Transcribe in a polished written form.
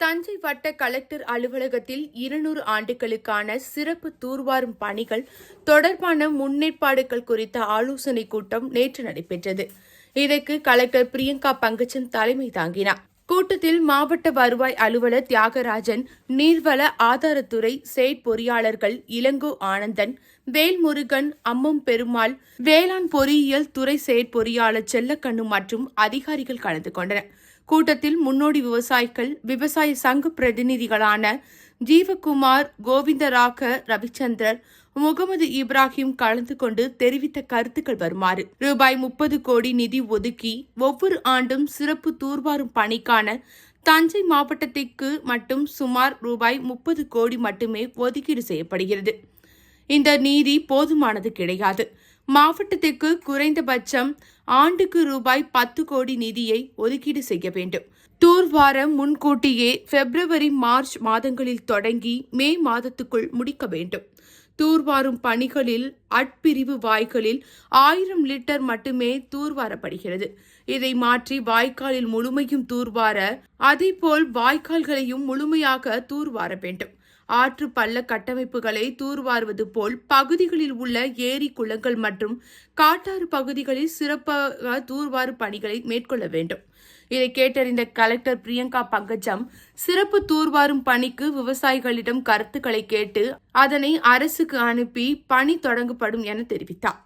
தஞ்சை வட்ட கலெக்டர் அலுவலகத்தில் 200 ஆண்டுகளுக்கான சிறப்பு தூர்வாரும் பணிகள் தொடர்பான முன்னேற்பாடுகள் குறித்த ஆலோசனைக் கூட்டம் நேற்று நடைபெற்றது. இதற்கு கலெக்டர் பிரியங்கா பங்கஜன் தலைமை தாங்கினார். கூட்டத்தில் மாவட்ட வருவாய் அலுவலர் தியாகராஜன், நீர்வள ஆதாரத்துறை செயற்பொறியாளர்கள் இளங்கோ ஆனந்தன், வேல்முருகன், அம்மம் பெருமாள், வேளாண் பொறியியல் துறை செயற்பொறியாளர் செல்லக்கண்ணு மற்றும் அதிகாரிகள் கலந்து கொண்டனர். கூட்டத்தில் முன்னோடி விவசாயிகள், விவசாய சங்க பிரதிநிதிகளான ஜீவகுமார், கோவிந்தராக, ரவிச்சந்திரன், முகமது இப்ராஹிம் கலந்து கொண்டு தெரிவித்த கருத்துக்கள் வருமாறு: ரூபாய் 30 கோடி நிதி ஒதுக்கி ஒவ்வொரு ஆண்டும் சிறப்பு தூர்வாரும் பணிக்கான தஞ்சை மாவட்டத்திற்கு மட்டும் சுமார் ரூபாய் 30 கோடி மட்டுமே ஒதுக்கீடு செய்யப்படுகிறது. இந்த நிதி போதுமானது கிடையாது. மாவட்டத்திற்கு குறைந்தபட்சம் ஆண்டுக்கு ரூபாய் 10 கோடி நிதியை ஒதுக்கீடு செய்ய வேண்டும். தூர்வாரம் முன்கூட்டியே பிப்ரவரி, மார்ச் மாதங்களில் தொடங்கி மே மாதத்துக்குள் முடிக்க வேண்டும். தூர்வாரும் பணிகளில் அட்பிரிவு வாய்க்காலில் 1000 லிட்டர் மட்டுமே தூர்வாரப்படுகிறது. இதை மாற்றி வாய்க்காலில் முழுமையும் தூர்வார, அதேபோல் வாய்க்கால்களையும் முழுமையாக தூர்வார வேண்டும். ஆற்று பள்ள கட்டமைப்புகளை தூர்வாருவது போல் பகுதிகளில் உள்ள ஏரி, குளங்கள் மற்றும் காட்டாறு பகுதிகளில் சிறப்பாக தூர்வாரு பணிகளை மேற்கொள்ள வேண்டும். இதை கேட்டறிந்த கலெக்டர் பிரியங்கா பங்கஜம், சிறப்பு தூர்வாரும் பணிக்கு விவசாயிகளிடம் கருத்துக்களை கேட்டு அதனை அரசுக்கு அனுப்பி பணி தொடங்கப்படும் என தெரிவித்தார்.